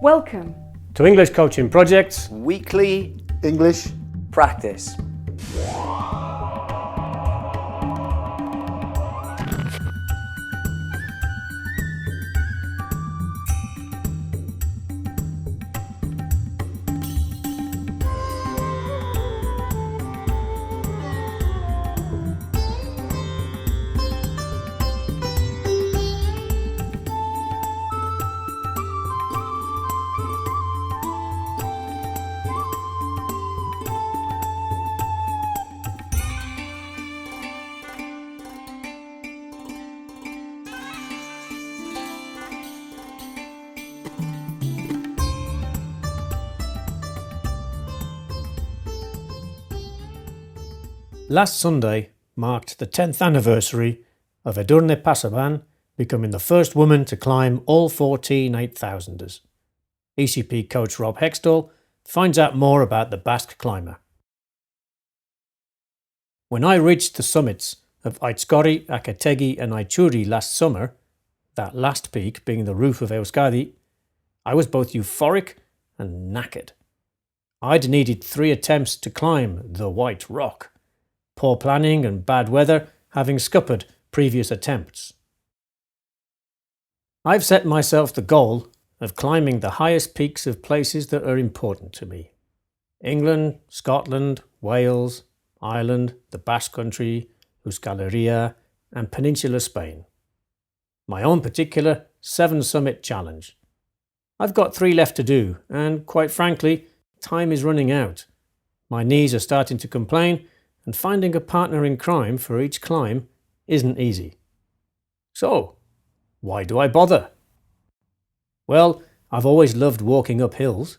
Welcome to English Coaching Project's weekly English practice. Last Sunday marked the 10th anniversary of Edurne Pasaban becoming the first woman to climb all 14 8,000ers. ECP coach Rob Hextall finds out more about the Basque climber. When I reached the summits of Aizkorri, Akategi and Aitxuri last summer, that last peak being the roof of Euskadi, I was both euphoric and knackered. I'd needed 3 attempts to climb the White Rock. Poor planning and bad weather having scuppered previous attempts. I've set myself the goal of climbing the highest peaks of places that are important to me. England, Scotland, Wales, Ireland, the Basque Country, Euskal Herria and Peninsular Spain. My own particular 7-summit challenge. I've got 3 left to do and, quite frankly, time is running out. My knees are starting to complain and finding a partner in crime for each climb isn't easy. So, why do I bother? Well, I've always loved walking up hills.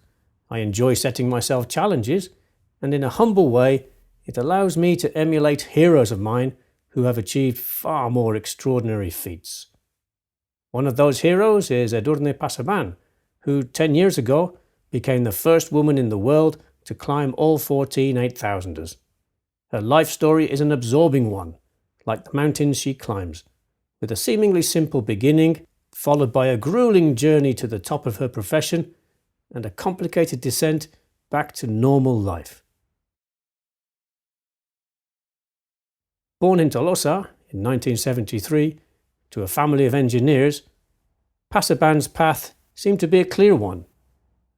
I enjoy setting myself challenges, and in a humble way, it allows me to emulate heroes of mine who have achieved far more extraordinary feats. One of those heroes is Edurne Pasaban, who 10 years ago became the first woman in the world to climb all 14 8,000ers. Her life story is an absorbing one, like the mountains she climbs, with a seemingly simple beginning, followed by a grueling journey to the top of her profession and a complicated descent back to normal life. Born in Tolosa in 1973 to a family of engineers, Pasaban's path seemed to be a clear one.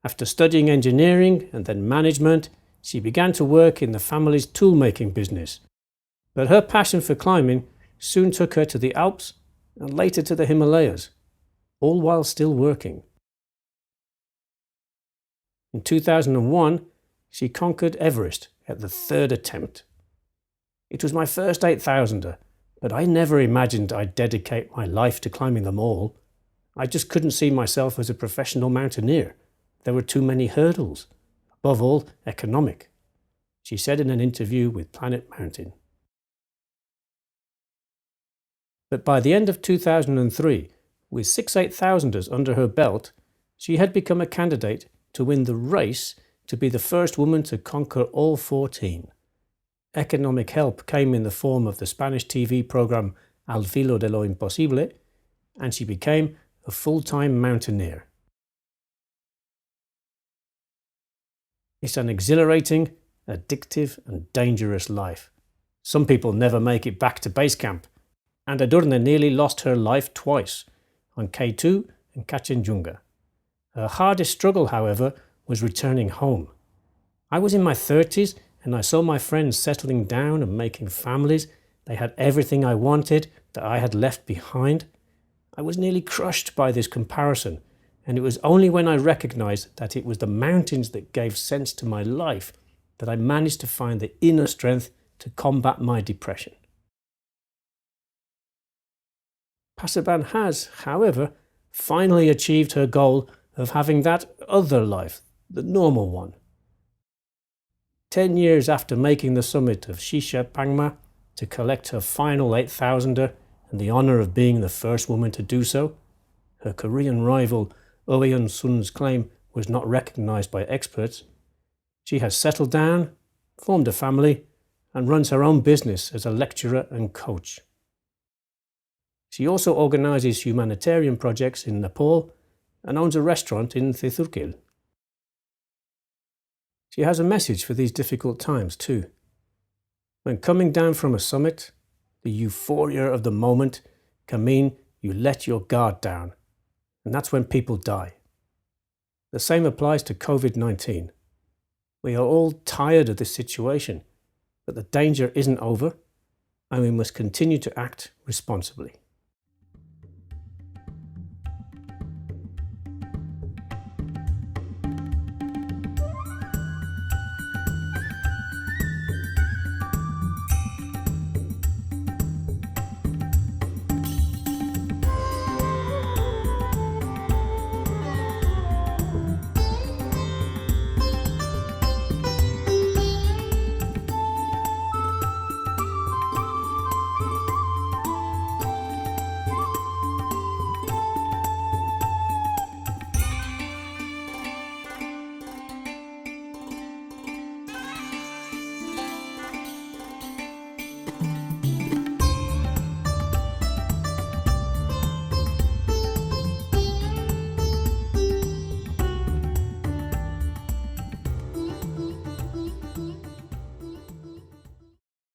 After studying engineering and then management, she began to work in the family's tool-making business. But her passion for climbing soon took her to the Alps and later to the Himalayas, all while still working. In 2001, she conquered Everest at the 3rd attempt. It was my first 8,000er, but I never imagined I'd dedicate my life to climbing them all. I just couldn't see myself as a professional mountaineer. There were too many hurdles. Above all, economic, she said in an interview with Planet Mountain. But by the end of 2003, with 6 8,000ers under her belt, she had become a candidate to win the race to be the first woman to conquer all 14. Economic help came in the form of the Spanish TV program Al Filo de lo Imposible, and she became a full-time mountaineer. It's an exhilarating, addictive and dangerous life. Some people never make it back to base camp, and Edurne nearly lost her life twice, on K2 and Kachenjunga. Her hardest struggle, however, was returning home. I was in my 30s and I saw my friends settling down and making families. They had everything I wanted that I had left behind. I was nearly crushed by this comparison. And it was only when I recognized that it was the mountains that gave sense to my life that I managed to find the inner strength to combat my depression. Pasaban has, however, finally achieved her goal of having that other life, the normal one. 10 years after making the summit of Shisha Pangma to collect her final 8,000er and the honour of being the first woman to do so, her Korean rival Oeun Sun's claim was not recognised by experts. She has settled down, formed a family, and runs her own business as a lecturer and coach. She also organises humanitarian projects in Nepal, and owns a restaurant in Thithurgil. She has a message for these difficult times too. When coming down from a summit, the euphoria of the moment can mean you let your guard down, and that's when people die. The same applies to COVID-19. We are all tired of this situation, but the danger isn't over, and we must continue to act responsibly.